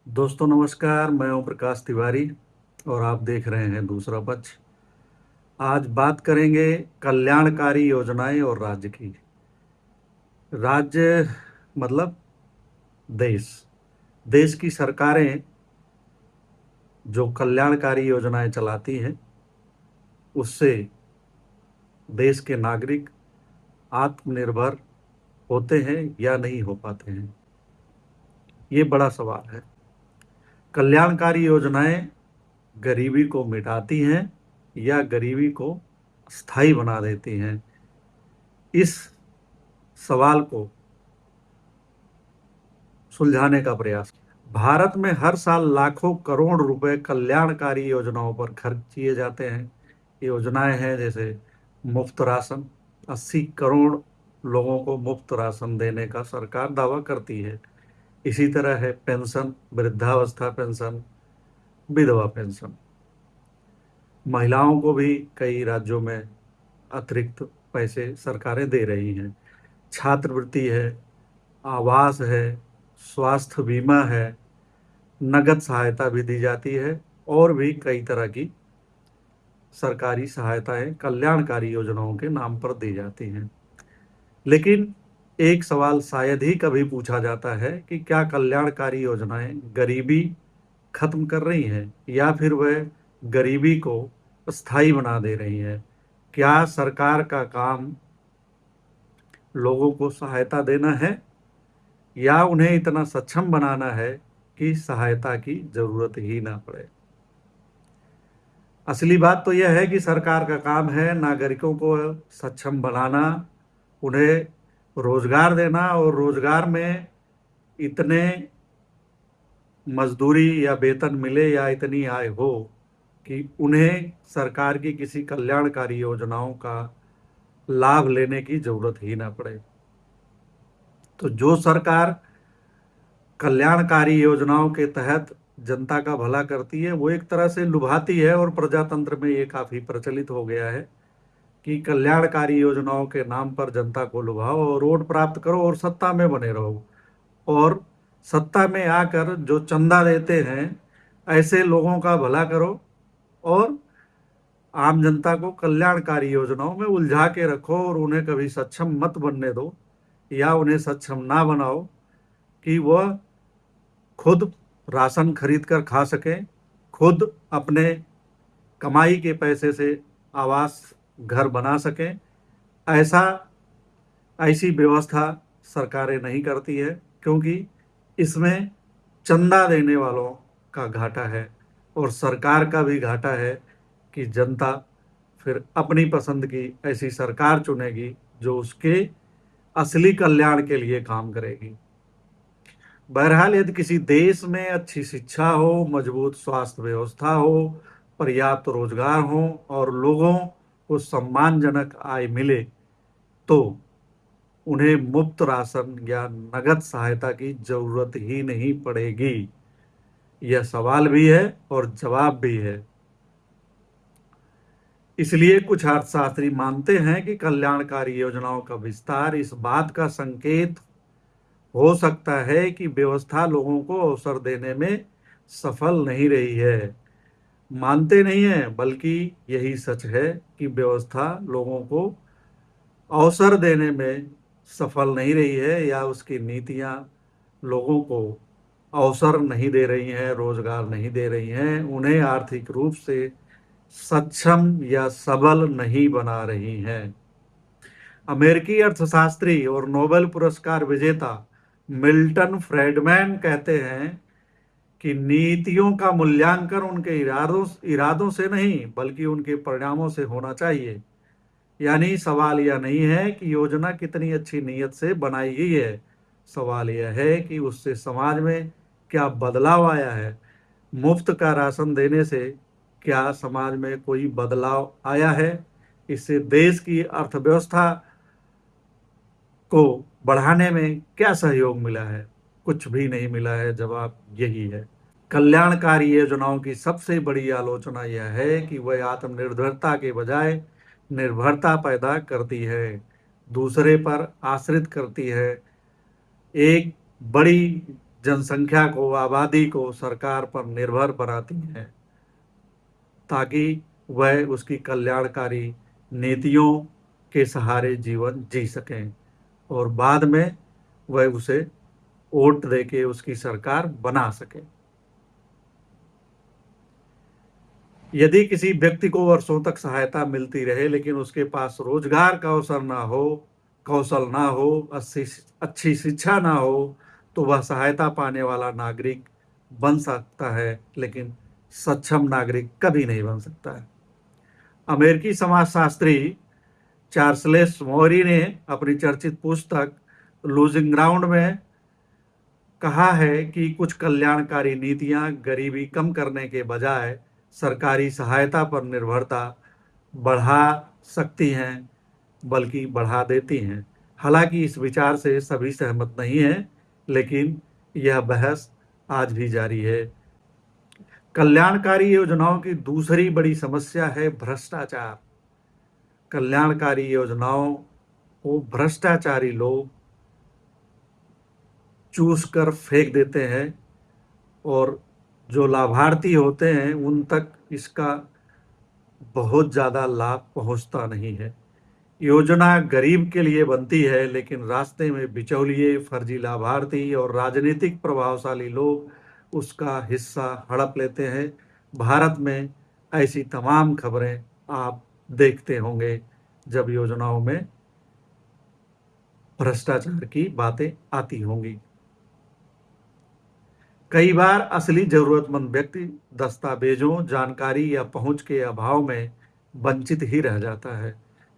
दोस्तों नमस्कार, मैं ओम प्रकाश तिवारी और आप देख रहे हैं दूसरा पक्ष। आज बात करेंगे कल्याणकारी योजनाएं और राज्य की। राज्य मतलब देश। देश की सरकारें जो कल्याणकारी योजनाएं चलाती हैं उससे देश के नागरिक आत्मनिर्भर होते हैं या नहीं हो पाते हैं, ये बड़ा सवाल है। कल्याणकारी योजनाएं गरीबी को मिटाती हैं या गरीबी को स्थायी बना देती हैं, इस सवाल को सुलझाने का प्रयास किया। भारत में हर साल लाखों करोड़ रुपए कल्याणकारी योजनाओं पर खर्च किए जाते हैं। योजनाएं हैं जैसे मुफ्त राशन, 80 करोड़ लोगों को मुफ्त राशन देने का सरकार दावा करती है। इसी तरह है पेंशन, वृद्धावस्था पेंशन, विधवा पेंशन। महिलाओं को भी कई राज्यों में अतिरिक्त पैसे सरकारें दे रही हैं। छात्रवृत्ति है, आवास है, स्वास्थ्य बीमा है, नगद सहायता भी दी जाती है और भी कई तरह की सरकारी सहायताएं कल्याणकारी योजनाओं के नाम पर दी जाती हैं। लेकिन एक सवाल शायद ही कभी पूछा जाता है कि क्या कल्याणकारी योजनाएं गरीबी खत्म कर रही हैं या फिर वह गरीबी को स्थायी बना दे रही हैं। क्या सरकार का काम लोगों को सहायता देना है या उन्हें इतना सक्षम बनाना है कि सहायता की जरूरत ही ना पड़े। असली बात तो यह है कि सरकार का काम है नागरिकों को सक्षम बनाना, उन्हें रोजगार देना और रोजगार में इतने मजदूरी या वेतन मिले या इतनी आय हो कि उन्हें सरकार की किसी कल्याणकारी योजनाओं का लाभ लेने की जरूरत ही ना पड़े। तो जो सरकार कल्याणकारी योजनाओं के तहत जनता का भला करती है वो एक तरह से लुभाती है और प्रजातंत्र में ये काफी प्रचलित हो गया है कि कल्याणकारी योजनाओं के नाम पर जनता को लुभाओ और वोट प्राप्त करो और सत्ता में बने रहो। और सत्ता में आकर जो चंदा देते हैं ऐसे लोगों का भला करो और आम जनता को कल्याणकारी योजनाओं में उलझा के रखो और उन्हें कभी सक्षम मत बनने दो या उन्हें सक्षम ना बनाओ कि वह खुद राशन खरीद कर खा सकें, खुद अपने कमाई के पैसे से आवास घर बना सकें। ऐसा ऐसी व्यवस्था सरकारें नहीं करती है क्योंकि इसमें चंदा देने वालों का घाटा है और सरकार का भी घाटा है कि जनता फिर अपनी पसंद की ऐसी सरकार चुनेगी जो उसके असली कल्याण के लिए काम करेगी। बहरहाल यदि किसी देश में अच्छी शिक्षा हो, मजबूत स्वास्थ्य व्यवस्था हो, पर्याप्त रोजगार हो और लोगों को सम्मानजनक आय मिले तो उन्हें मुफ्त राशन या नगद सहायता की जरूरत ही नहीं पड़ेगी। यह सवाल भी है और जवाब भी है। इसलिए कुछ अर्थशास्त्री मानते हैं कि कल्याणकारी योजनाओं का विस्तार इस बात का संकेत हो सकता है कि व्यवस्था लोगों को अवसर देने में सफल नहीं रही है। मानते नहीं है बल्कि यही सच है कि व्यवस्था लोगों को अवसर देने में सफल नहीं रही है या उसकी नीतियां लोगों को अवसर नहीं दे रही हैं, रोजगार नहीं दे रही हैं, उन्हें आर्थिक रूप से सक्षम या सबल नहीं बना रही हैं। अमेरिकी अर्थशास्त्री और नोबेल पुरस्कार विजेता मिल्टन फ्रेडमैन कहते हैं कि नीतियों का मूल्यांकन उनके इरादों से नहीं बल्कि उनके परिणामों से होना चाहिए। यानी सवाल यह नहीं है कि योजना कितनी अच्छी नीयत से बनाई गई है, सवाल यह है कि उससे समाज में क्या बदलाव आया है। मुफ्त का राशन देने से क्या समाज में कोई बदलाव आया है? इससे देश की अर्थव्यवस्था को बढ़ाने में क्या सहयोग मिला है? कुछ भी नहीं मिला है। जवाब यही है। कल्याणकारी योजनाओं की सबसे बड़ी आलोचना यह है कि वह आत्मनिर्भरता के बजाय निर्भरता पैदा करती है, दूसरे पर आश्रित करती है। एक बड़ी जनसंख्या को, आबादी को सरकार पर निर्भर बनाती हैं, ताकि वह उसकी कल्याणकारी नीतियों के सहारे जीवन जी सकें और बाद में वह उसे वोट देके उसकी सरकार बना सके। यदि किसी व्यक्ति को वर्षों तक सहायता मिलती रहे लेकिन उसके पास रोजगार का अवसर ना हो, कौशल ना हो, अच्छी शिक्षा ना हो, तो वह सहायता पाने वाला नागरिक बन सकता है लेकिन सक्षम नागरिक कभी नहीं बन सकता है। अमेरिकी समाजशास्त्री चार्ल्स मोरी ने अपनी चर्चित पुस्तक लूजिंग ग्राउंड में कहा है कि कुछ कल्याणकारी नीतियां गरीबी कम करने के बजाय सरकारी सहायता पर निर्भरता बढ़ा सकती हैं, बल्कि बढ़ा देती हैं। हालांकि इस विचार से सभी सहमत नहीं हैं, लेकिन यह बहस आज भी जारी है। कल्याणकारी योजनाओं की दूसरी बड़ी समस्या है भ्रष्टाचार। कल्याणकारी योजनाओं को भ्रष्टाचारी लोग चूस कर फेंक देते हैं और जो लाभार्थी होते हैं उन तक इसका बहुत ज़्यादा लाभ पहुंचता नहीं है। योजना गरीब के लिए बनती है लेकिन रास्ते में बिचौलिए, फर्जी लाभार्थी और राजनीतिक प्रभावशाली लोग उसका हिस्सा हड़प लेते हैं। भारत में ऐसी तमाम खबरें आप देखते होंगे जब योजनाओं में भ्रष्टाचार की बातें आती होंगी। कई बार असली जरूरतमंद व्यक्ति दस्तावेजों, जानकारी या पहुंच के अभाव में वंचित ही रह जाता है।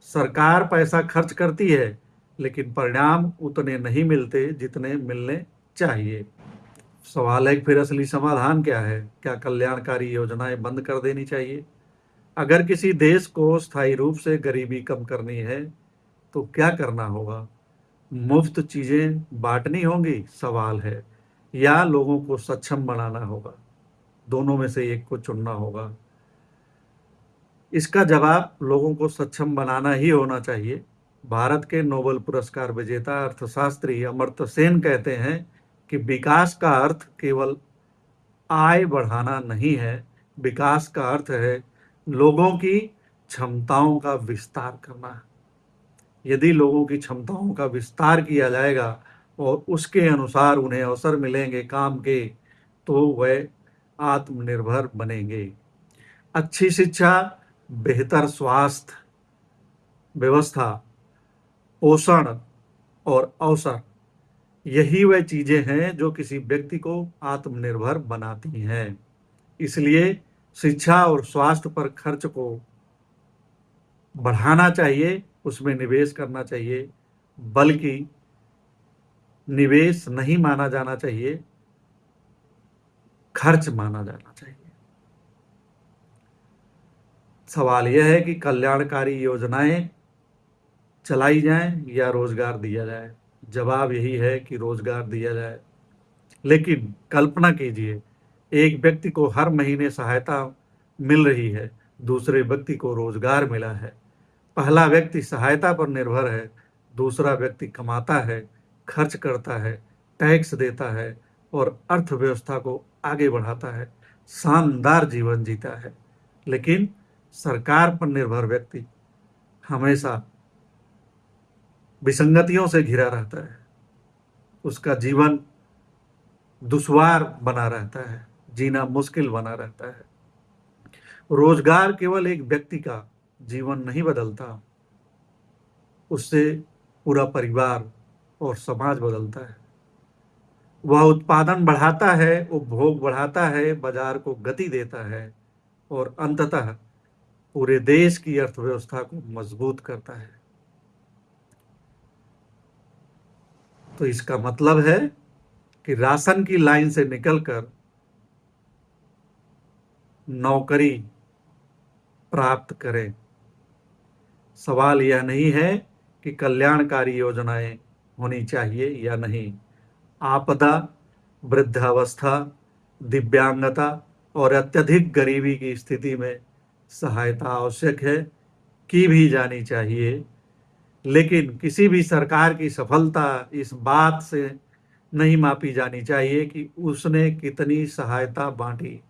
सरकार पैसा खर्च करती है लेकिन परिणाम उतने नहीं मिलते जितने मिलने चाहिए। सवाल है कि फिर असली समाधान क्या है? क्या कल्याणकारी योजनाएं बंद कर देनी चाहिए? अगर किसी देश को स्थायी रूप से गरीबी कम करनी है तो क्या करना होगा? मुफ्त चीजें बांटनी होंगी? सवाल है। या लोगों को सक्षम बनाना होगा? दोनों में से एक को चुनना होगा। इसका जवाब लोगों को सक्षम बनाना ही होना चाहिए। भारत के नोबेल पुरस्कार विजेता अर्थशास्त्री अमर्त्य सेन कहते हैं कि विकास का अर्थ केवल आय बढ़ाना नहीं है, विकास का अर्थ है लोगों की क्षमताओं का विस्तार करना। यदि लोगों की क्षमताओं का विस्तार किया जाएगा और उसके अनुसार उन्हें अवसर मिलेंगे काम के, तो वह आत्मनिर्भर बनेंगे। अच्छी शिक्षा, बेहतर स्वास्थ्य व्यवस्था, पोषण और अवसर, यही वह चीजें हैं जो किसी व्यक्ति को आत्मनिर्भर बनाती हैं। इसलिए शिक्षा और स्वास्थ्य पर खर्च को बढ़ाना चाहिए, उसमें निवेश करना चाहिए, बल्कि निवेश नहीं माना जाना चाहिए, खर्च माना जाना चाहिए। सवाल यह है कि कल्याणकारी योजनाएं चलाई जाएं या रोजगार दिया जाए। जवाब यही है कि रोजगार दिया जाए। लेकिन कल्पना कीजिए, एक व्यक्ति को हर महीने सहायता मिल रही है, दूसरे व्यक्ति को रोजगार मिला है। पहला व्यक्ति सहायता पर निर्भर है, दूसरा व्यक्ति कमाता है, खर्च करता है, टैक्स देता है और अर्थव्यवस्था को आगे बढ़ाता है, शानदार जीवन जीता है। लेकिन सरकार पर निर्भर व्यक्ति हमेशा विसंगतियों से घिरा रहता है, उसका जीवन दुश्वार बना रहता है, जीना मुश्किल बना रहता है। रोजगार केवल एक व्यक्ति का जीवन नहीं बदलता, उससे पूरा परिवार और समाज बदलता है। वह उत्पादन बढ़ाता है, उपभोग बढ़ाता है, बाजार को गति देता है और अंततः पूरे देश की अर्थव्यवस्था को मजबूत करता है। तो इसका मतलब है कि राशन की लाइन से निकलकर नौकरी प्राप्त करें। सवाल यह नहीं है कि कल्याणकारी योजनाएं होनी चाहिए या नहीं। आपदा, वृद्धावस्था, दिव्यांगता और अत्यधिक गरीबी की स्थिति में सहायता आवश्यक है, की भी जानी चाहिए। लेकिन किसी भी सरकार की सफलता इस बात से नहीं मापी जानी चाहिए कि उसने कितनी सहायता बांटी,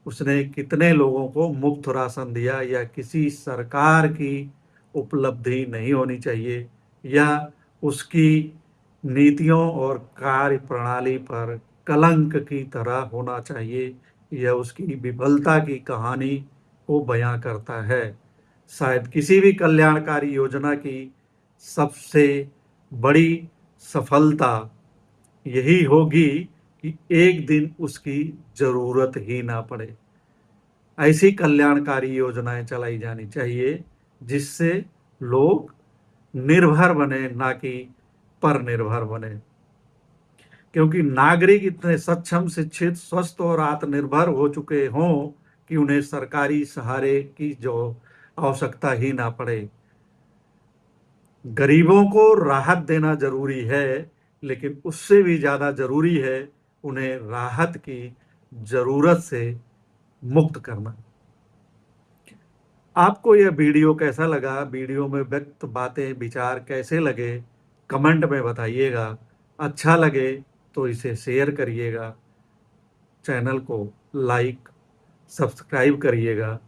उसने कितने लोगों को मुफ्त राशन दिया, या किसी सरकार की उपलब्धि नहीं होनी चाहिए, या उसकी नीतियों और कार्य प्रणाली पर कलंक की तरह होना चाहिए, यह उसकी विफलता की कहानी को बयां करता है। शायद किसी भी कल्याणकारी योजना की सबसे बड़ी सफलता यही होगी कि एक दिन उसकी जरूरत ही ना पड़े। ऐसी कल्याणकारी योजनाएं चलाई जानी चाहिए जिससे लोग निर्भर बने, ना कि पर निर्भर बने। क्योंकि नागरिक इतने सक्षम, शिक्षित, स्वस्थ और आत्मनिर्भर हो चुके हों कि उन्हें सरकारी सहारे की जो आवश्यकता ही ना पड़े। गरीबों को राहत देना जरूरी है, लेकिन उससे भी ज्यादा जरूरी है उन्हें राहत की जरूरत से मुक्त करना। आपको यह वीडियो कैसा लगा? वीडियो में व्यक्त बातें, विचार कैसे लगे? कमेंट में बताइएगा। अच्छा लगे तो इसे शेयर करिएगा, चैनल को लाइक, सब्सक्राइब करिएगा।